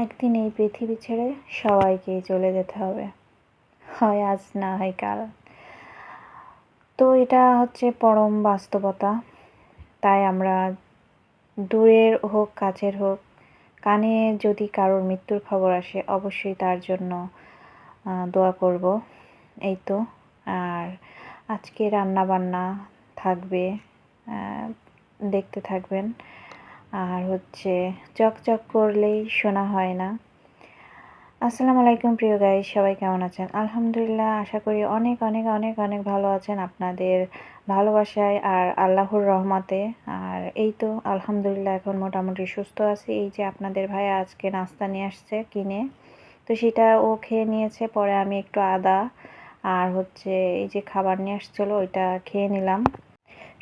একদিন এই পৃথিবী ছেড়ে সবাইকেই চলে যেতে হবে, হয় আজ না হয় কাল। তো এটা হচ্ছে পরম বাস্তবতা। তাই আমরা দূরের হোক কাছের হোক, কানে যদি কারোর মৃত্যুর খবর আসে অবশ্যই তার জন্য দোয়া করব। এই তো। আর আজকে রান্না বান্না থাকবে, দেখতে থাকবেন। আর হচ্ছে চকচক করলেই শোনা হয় না। আসসালামু আলাইকুম প্রিয় গাইস, সবাই কেমন আছেন? আলহামদুলিল্লাহ, আশা করি অনেক অনেক অনেক অনেক ভালো আছেন আপনাদের ভালোবাসায় আর আল্লাহর রহমতে। আর এই তো আলহামদুলিল্লাহ এখন মোটামুটি সুস্থ আছি। এই যে আপনাদের ভাইয়া আজকে নাস্তা নিয়ে আসছে কিনে, তো সেটা ও খেয়ে নিয়েছে। পরে আমি একটু আদা আর হচ্ছে এই যে খাবার নিয়ে আসছিলো ওইটা খেয়ে নিলাম।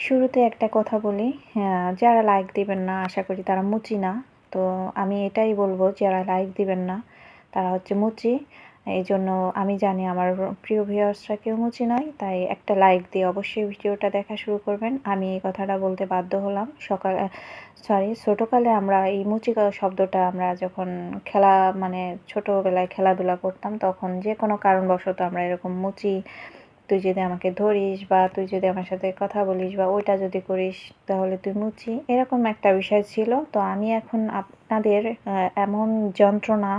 শুরুতে একটা কথা বলি, যারা লাইক দিবেন না আশা করি তারা মুচি না। তো আমি এটাই বলবো, যারা লাইক দিবেন না তারা হচ্ছে মুচি। এই জন্য আমি জানি আমার প্রিয় ভিউয়ার্সরা কেউ মুচি নয়, তাই একটা লাইক দিয়ে অবশ্যই ভিডিওটা দেখা শুরু করবেন। আমি এই কথাটা বলতে বাধ্য হলাম। ছোটোকালে আমরা এই মুচি শব্দটা আমরা যখন মানে ছোটোবেলায় খেলাধুলা করতাম, তখন যে কোনো কারণবশত আমরা এরকম মুচি, তুই যদি আমাকে ধরিস বা তুই যদি আমার সাথে কথা বলিস বা ওইটা যদি করিস তাহলে তুই মুচি, এরকম একটা বিষয় ছিল। তো আমি এখন আপনাদের এমন যন্ত্রণা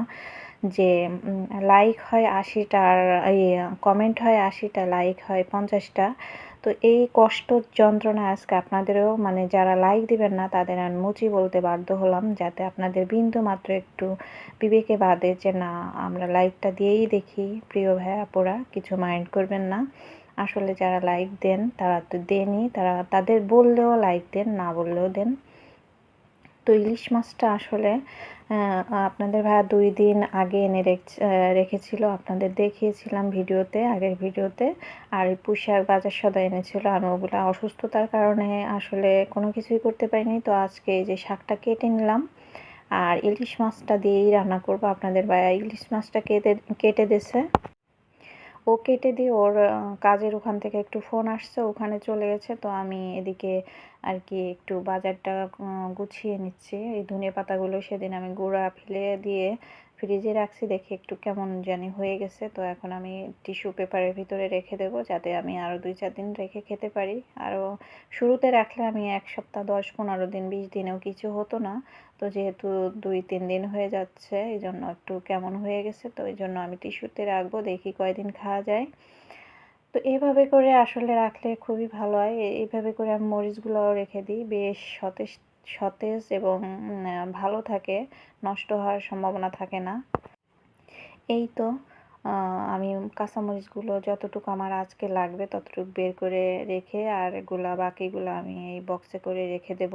যে লাইক হয় ৮০টা আর কমেন্ট হয় ৮০টা, লাইক হয় 50টা। তো এই কষ্ট যন্ত্রণা আজকে আপনাদেরও, মানে যারা লাইক দিবেন না তাদের আমি মুচি বলতে বাধ্য হলাম, যাতে আপনাদের বিন্দু মাত্র একটু বিবেকে বাদে যে না, আমরা লাইকটা দিয়েই দেখি। প্রিয় ভাই আপুরা, কিছু মাইন্ড করবেন না। আসলে যারা লাইক দেন তারা তো দেনই, তারা তাদের বললেও লাইক দেন, না বললেও দেন। তো ইলিশ মাছটা আসলে আপনাদের ভাইয়া 2 দিন আগে এনে রেখেছিল, আপনাদের দেখিয়েছিলাম ভিডিওতে, আগের ভিডিওতে। আর এই পুঁইশাক বাজার সদাই এনেছিল, আমি ওগুলো অসুস্থতার কারণে আসলে কোনো কিছুই করতে পারিনি। তো আজকে এই যে শাকটা কেটে নিলাম আর ইলিশ মাছটা দিয়েই রান্না করব। আপনাদের ভাইয়া ইলিশ মাছটা কেটে দিয়েছে। ও কেটে দিয়ে ওর কাজের ওখান থেকে একটু ফোন আসছে, ওখানে চলে গেছে। তো আমি এদিকে আর কি একটু বাজারটা গুছিয়ে নিচ্ছি। এই ধনে পাতাগুলো সেদিন আমি গুঁড়া ফেলে দিয়ে ফ্রিজে রাখছি, দেখে একটু কেমন জানি হয়ে গেছে। তো এখন আমি টিস্যু পেপারের ভিতরে রেখে দেবো, যাতে আমি আরও 2-4 দিন রেখে খেতে পারি। আরও শুরুতে রাখলে আমি 1 সপ্তাহ, 10-15 দিন, 20 দিনেও কিছু হতো না। তো যেহেতু 2-3 দিন হয়ে যাচ্ছে, এই জন্য একটু কেমন হয়ে গেছে। তো এই জন্য আমি টিস্যুতে রাখবো, দেখি কয়দিন খাওয়া যায়। তো এভাবে করে আসলে রাখলে খুবই ভালো হয়। এইভাবে করে আমি মরিচগুলোও রেখে দিই, বেশ সতেজ সতেজ এবং ভালো থাকে, নষ্ট হওয়ার সম্ভাবনা থাকে না। এই তো আমি কাঁচামরিচগুলো যতটুকু আমার আজকে লাগবে ততটুকু বের করে রেখে, আর বাকিগুলো আমি এই বক্সে করে রেখে দেব।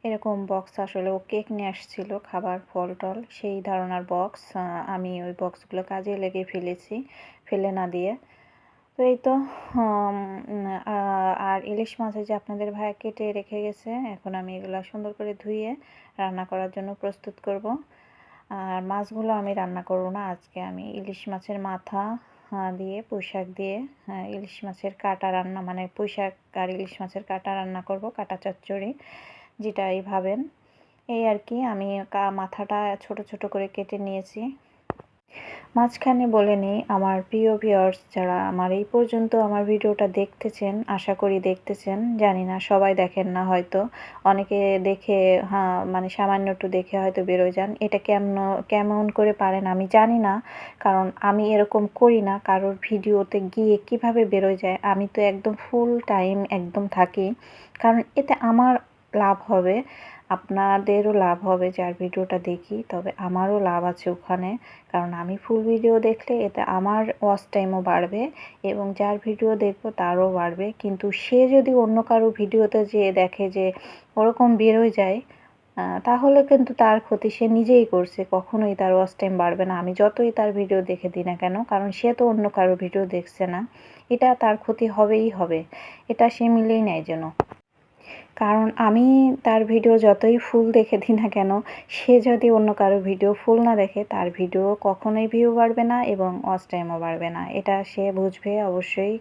এরকম বক্স আসলে ও কেক নিয়ে আসছিল, খাবার ফল টল সেই ধরনের বক্স। আমি ওই বক্সগুলো কাজে লেগে ফেলেছি, ফেলে না দিয়ে। তো এই তো আর ইলিশ মাছ যে আপনাদের ভাইয়া কেটে রেখে গেছে, এখন আমি এগুলো সুন্দর করে ধুয়ে রান্না করার জন্য প্রস্তুত করব। আর মাছগুলো আমি রান্না করব না, আজকে আমি ইলিশ মাছের মাথা দিয়ে পুঁইশাক দিয়ে ইলিশ মাছের কাটা রান্না, মানে পুঁইশাক আর ইলিশ মাছের কাটা রান্না করব, কাটা চচ্চড়ি যেটাই ভাবেন। এই আর কি, আমি মাথাটা ছোট ছোট করে কেটে নিয়েছি। মাঝখানে বলে নিই, আমার প্রিয় ভিউয়ার্স যারা আমার এই পর্যন্ত আমার ভিডিওটা দেখতেছেন, আশা করি দেখতেছেন, জানি না সবাই দেখেন না হয়তো, অনেকে দেখে মানে সামান্য একটু দেখে হয়তো বেরোয় যান। এটা কেমন করে পারেন আমি জানি না, কারণ আমি এরকম করি না। কারোর ভিডিওতে গিয়ে কিভাবে বেরোয় যায়, আমি তো একদম ফুল টাইম একদম থাকি, কারণ এতে আমার লাভ হবে, আপনাদেরও লাভ হবে যার ভিডিওটা দেখি, তবে আমারও লাভ আছে ওখানে। কারণ আমি ফুল ভিডিও দেখলে এতে আমার ওয়াচ টাইমও বাড়বে এবং যার ভিডিও দেখবো তারও বাড়বে। কিন্তু সে যদি অন্য কারো ভিডিওতে যেয়ে দেখে যে ওরকম বেরোয় যায়, তাহলে কিন্তু তার ক্ষতি সে নিজেই করছে, কখনোই তার ওয়াচ টাইম বাড়বে না, আমি যতই তার ভিডিও দেখে দিই না কেন, কারণ সে তো অন্য কারো ভিডিও দেখছে না। এটা তার ক্ষতি হবেই হবে, এটা সে মিলেই নেয় যেন। কারণ আমি তার ভিডিও যতই ফুল দেখে দিই না কেন, সে যদি অন্য কারো ভিডিও ফুল না দেখে, তার ভিডিও কখনোই ভিউ বাড়বে না এবং ওয়াচ টাইমও বাড়বে না। এটা সে বুঝবে অবশ্যই,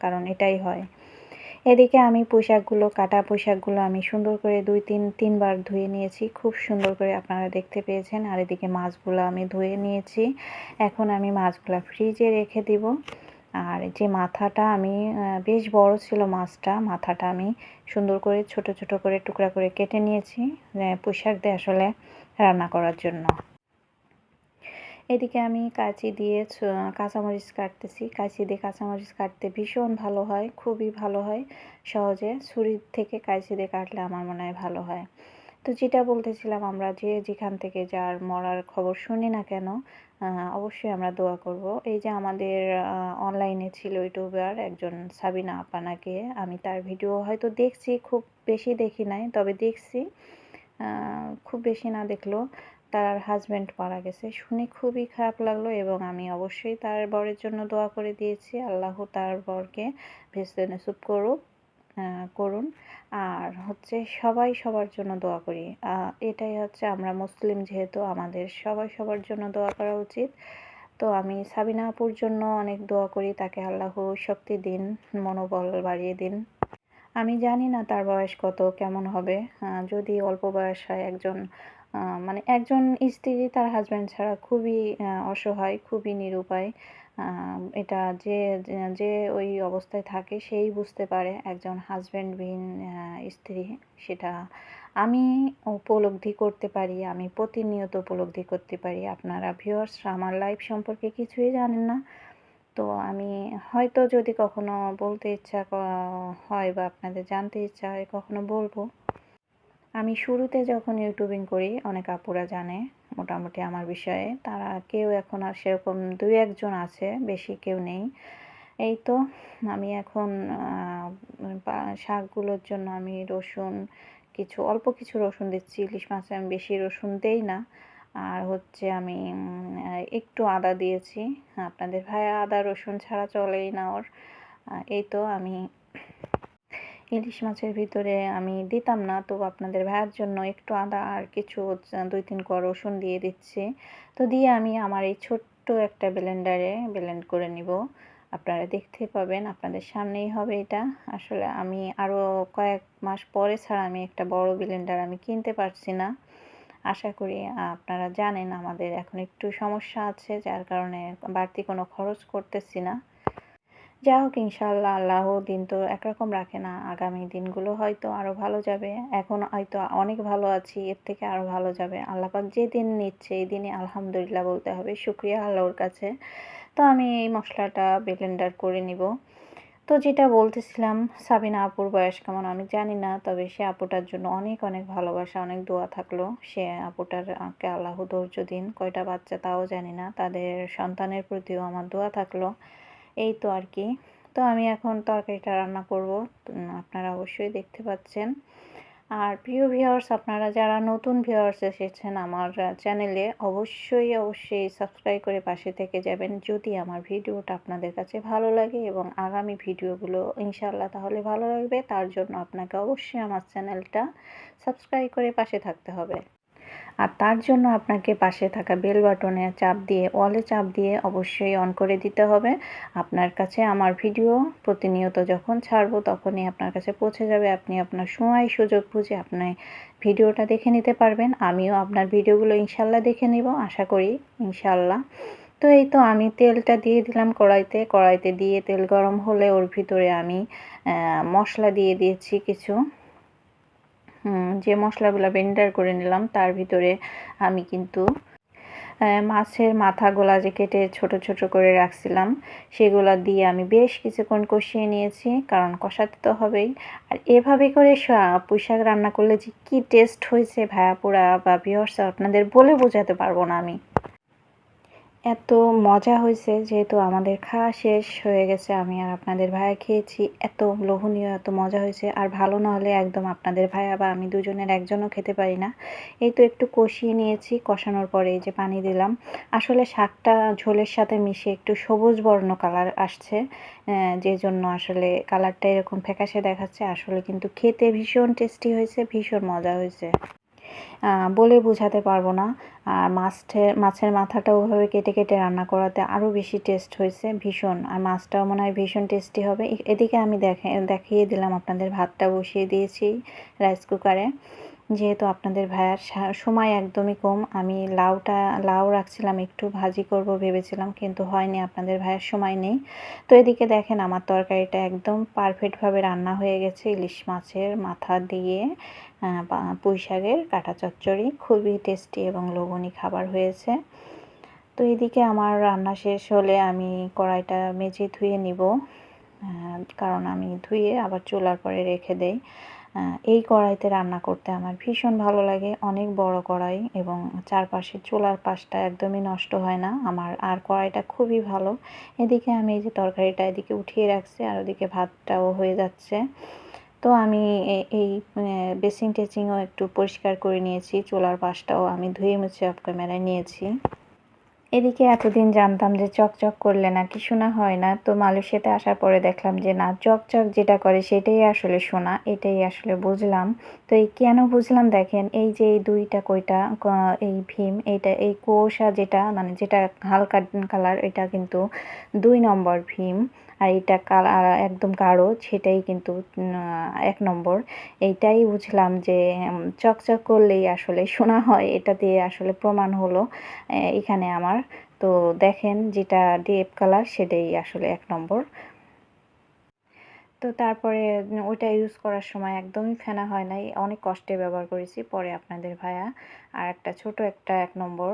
কারণ এটাই হয়। এদিকে আমি কাটা পোশাকগুলো আমি সুন্দর করে 3বার ধুয়ে নিয়েছি, খুব সুন্দর করে আপনারা দেখতে পেয়েছেন। আর এদিকে মাছগুলো আমি ধুয়ে নিয়েছি, এখন আমি মাছগুলো ফ্রিজে রেখে দিব। আর যে মাথাটা আমি বেশ বড় ছিল মাছটা, মাথাটা আমি সুন্দর করে ছোট ছোট করে টুকরা করে কেটে নিয়েছি পুঁইশাক দিয়ে আসলে রান্না করার জন্য। এদিকে আমি কাঁচি দিয়ে কাঁচামরিচ কাটতেছি। কাঁচি দিয়ে কাঁচামরিচ কাটতে ভীষণ ভালো হয়, খুবই ভালো হয়, সহজে ছুরির থেকে কাঁচি দিয়ে কাটলে আমার মনে হয় ভালো হয়। তো যেটা বলতেছিলাম, আমরা যেখান থেকে যার মরার খবর শুনি না কেন, অবশ্যই আমরা দোয়া করব। এই যে আমাদের অনলাইনে ছিল ইউটিউবার একজন সাবিনা আপা নাকি, আমি তার ভিডিও হয়তো দেখছি, খুব বেশি দেখি নাই, তবে দেখছি। খুব বেশি না দেখলেও তার হাজব্যান্ড মারা গেছে শুনে খুবই খারাপ লাগলো, এবং আমি অবশ্যই তার বরের জন্য দোয়া করে দিয়েছি, আল্লাহ তার বরকে ভেস্তে নসিব করুন। আর হচ্ছে সবাই সবার জন্য দোয়া করি, এটাই হচ্ছে, আমরা মুসলিম যেহেতু আমাদের সবাই সবার জন্য দোয়া করা উচিত। তো আমি সাবিনা আপুর জন্য অনেক দোয়া করি, তাকে আল্লাহ শক্তি দিন, মনোবল বাড়িয়ে দিন। আমি জানি না তার বয়স কত, কেমন হবে। যদি অল্প বয়স হয়, মানে একজন স্ত্রী তার হাজব্যান্ড ছাড়া খুবই অসহায়, খুবই নিরুপায়। এটা যে ওই অবস্থায় থাকে সেই বুঝতে পারে একজন হাজব্যান্ডবিহীন স্ত্রী, সেটা আমি উপলব্ধি করতে পারি, আমি প্রতিনিয়ত উপলব্ধি করতে পারি। আপনারা ভিউয়ার্সরা আমার লাইফ সম্পর্কে কিছুই জানেন না, তো আমি হয়তো যদি কখনো বলতে ইচ্ছা হয় বা আপনাদের জানতে ইচ্ছা হয় কখনো বলবো। আমি শুরুতে যখন ইউটিউবিং করি, অনেক আপুরা জানে মোটামুটি আমার বিষয়ে, তারা কেউ এখন আর সেরকম 2-1 জন আছে, বেশি কেউ নেই। এই তো আমি এখন শাকগুলোর জন্য আমি অল্প কিছু রসুন দিচ্ছি। ইলিশ মাছে আমি বেশি রসুন দেই না। আর হচ্ছে আমি একটু আদা দিয়েছি। আপনাদের ভাইয়া আদা রসুন ছাড়া চলেই না ওর। এই তো আমি ইলিশ মাছের ভিতরে আমি দিতাম না, তবু আপনাদের ভাইয়ার জন্য একটু আদা আর কিছু 2-3 কোয়া রসুন দিয়ে দিচ্ছি। তো দিয়ে আমি আমার এই ছোট্ট একটা ব্লেন্ডারে ব্লেন্ড করে নিব। আপনারা দেখতে পাবেন, আপনাদের সামনেই হবে এটা। আসলে আমি আরও কয়েক মাস পরে ছাড়া আমি একটা বড় ব্লেন্ডার আমি কিনতে পারছি না। আশা করি আপনারা জানেন আমাদের এখন একটু সমস্যা আছে, যার কারণে বাড়তি কোনো খরচ করতেছি না। যাই হোক, ইনশাআল্লাহ আল্লাহ দিন তো একরকম রাখে না, আগামী দিনগুলো হয়তো আরও ভালো যাবে। এখন হয়তো অনেক ভালো আছি, এর থেকে আরও ভালো যাবে। আল্লাহ পাক যে দিন নিচ্ছে এই দিনে আলহামদুলিল্লাহ বলতে হবে, শুকরিয়া আল্লাহর কাছে। তো আমি এই মশলাটা ব্লেন্ডার করে নিব। তো যেটা বলতেছিলাম, সাবিনা আপুর বয়স কেমন আমি জানি না, তবে সে আপুটার জন্য অনেক অনেক ভালোবাসা, অনেক দোয়া থাকলো। সে আপুটারকে আল্লাহ ধৈর্য দিন, কয়টা বাচ্চা তাও জানি না, তাদের সন্তানের প্রতিও আমার দোয়া থাকলো। এই তো আর কি। তো আমি এখন তরকারিটা রান্না করব, আপনারা অবশ্যই দেখতে পাচ্ছেন। আর প্রিয় ভিউয়ার্স, আপনারা যারা নতুন ভিউয়ার্স এসেছেন আমার চ্যানেলে, অবশ্যই সাবস্ক্রাইব করে পাশে থেকে যাবেন, যদি আমার ভিডিওটা আপনাদের কাছে ভালো লাগে, এবং আগামী ভিডিওগুলো ইনশাআল্লাহ তাহলে ভালো লাগবে। তার জন্য আপনাকে অবশ্যই আমার চ্যানেলটা সাবস্ক্রাইব করে পাশে থাকতে হবে। আর তার জন্য আপনাকে পাশে থাকা বেল বাটনে অলে চাপ দিয়ে অবশ্যই অন করে দিতে হবে। আপনার কাছে আমার ভিডিও প্রতিনিয়ত যখন ছাড়বো তখনই আপনার কাছে পৌঁছে যাবে। আপনি আপনার সময় সুযোগ বুঝে আপনি ভিডিওটা দেখে নিতে পারবেন। আমিও আপনার ভিডিওগুলো ইনশাল্লাহ দেখে নিব, আশা করি ইনশাল্লাহ। তো এই তো আমি তেলটা দিয়ে দিলাম কড়াইতে দিয়ে তেল গরম হলে ওর ভিতরে আমি মশলা দিয়ে দিয়েছি কিছু। যে মশলাগুলো ব্লেন্ডার করে নিলাম তার ভিতরে আমি কিন্তু মাছের মাথাগুলা যে কেটে ছোট ছোট করে রাখছিলাম সেগুলো দিয়ে আমি বেশ কিছুক্ষণ কষিয়ে নিয়েছি, কারণ কষাতে তো হবেই। আর এভাবে করে পুঁইশাক রান্না করলে যে কী টেস্ট হয়েছে ভায়াপুরা বা ভিউয়ার্স, আপনাদের বলে বোঝাতে পারবো না আমি। এত মজা হয়েছে, যেহেতু আমাদের খাওয়া শেষ হয়ে গেছে, আমি আর আপনাদের ভাইয়া খেয়েছি, এত লোভনীয়, এত মজা হয়েছে। আর ভালো না হলে একদম আপনাদের ভাইয়া বা আমি দুজনের একজনও খেতে পারি না। এই তো একটু কষিয়ে নিয়েছি, কষানোর পরে এই যে পানি দিলাম। আসলে শাকটা ঝোলের সাথে মিশে একটু সবুজ বর্ণ কালার আসছে, যে জন্য আসলে কালারটা এরকম ফ্যাকাশে দেখাচ্ছে। আসলে কিন্তু খেতে ভীষণ টেস্টি হয়েছে, ভীষণ মজা হয়েছে, বলে বোঝাতে পারবো না। আর মাছের মাথাটা ওভাবে কেটে কেটে রান্না করাতে আরও বেশি টেস্ট হয়েছে ভীষণ। আর মাছটাও মনে হয় ভীষণ টেস্টি হবে। এদিকে আমি দেখিয়ে দিলাম আপনাদের ভাতটা বসিয়ে দিয়েছি রাইস কুকারে। যেহেতু আপনাদের ভাইয়ার সময় একদমই কম, আমি লাউ রাখছিলাম, একটু ভাজি করব ভেবেছিলাম, কিন্তু হয়নি, আপনাদের ভাইয়ার সময় নেই। তো এদিকে দেখেন আমার তরকারিটা একদম পারফেক্টভাবে রান্না হয়ে গেছে। ইলিশ মাছের মাথা দিয়ে পুঁই শাকের কাঁটা চচ্চড়ি, খুবই টেস্টি এবং লোভনীয় খাবার হয়েছে। তো এদিকে আমার রান্না শেষ হলে আমি কড়াইটা মেজে ধুয়ে নিব, কারণ আমি ধুয়ে আবার চুলার পরে রেখে দেই। এই কড়াইতে রান্না করতে আমার ভীষণ ভালো লাগে। অনেক বড় কড়াই এবং চারপাশে চুলার পাশটা একদমই নষ্ট হয় না আমার। আর কড়াইটা খুবই ভালো। এদিকে আমি এই যে তরকারিটা এদিকে উঠিয়ে রাখছি, আর ওদিকে ভাতটাও হয়ে যাচ্ছে। তো আমি এই বেসিন টেসিনও একটু পরিষ্কার করে নিয়েছি, চুলার পাশটাও আমি ধুয়ে মুছে অফ ক্যামেরায় নিয়েছি। এদিকে এতদিন জানতাম যে চকচক করলে নাকি সোনা হয় না, তো মালয়েশিয়াতে আসার পরে দেখলাম যে না, চকচক যেটা করে সেটাই আসলে সোনা, এটাই আসলে বুঝলাম। তো এই কেন বুঝলাম দেখেন, এই যে এই দুইটা কইটা এই ভীম, এই কুয়াশা যেটা মানে যেটা হালকা কালার, এটা কিন্তু 2 নম্বর ভীম। আর এটা কালার একদম গাঢ়, সেটাই কিন্তু 1 নম্বর। এইটাই বুঝলাম যে চকচক করলেই আসলে সোনা হয়, এটা দিয়ে আসলে প্রমাণ হলো এখানে আমার। তো দেখেন যেটা ডিপ কালার সেটাই আসলে 1 নম্বর। তো তারপরে ওইটা ইউজ করার সময় একদমই ফেনা হয় নাই, অনেক কষ্টে ব্যবহার করেছি। পরে আপনাদের ভাইয়া আর একটা ছোট একটা 1 নম্বর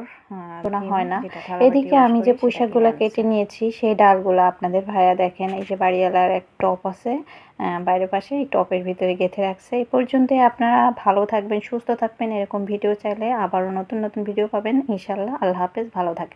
ফেনা হয় না। এদিকে আমি যে পুঁইশাকগুলো কেটে নিয়েছি সেই ডালগুলো আপনাদের ভাইয়া দেখেন, এই যে বাড়িওয়ালার এক টপ আছে বাইরের পাশে, এই টপের ভিতরে গেঁথে রাখছে। এই পর্যন্তই। আপনারা ভালো থাকবেন, সুস্থ থাকবেন। এরকম ভিডিও চাইলে আবারও নতুন নতুন ভিডিও পাবেন ইনশাল্লাহ। আল্লাহ হাফেজ, ভালো থাকবেন।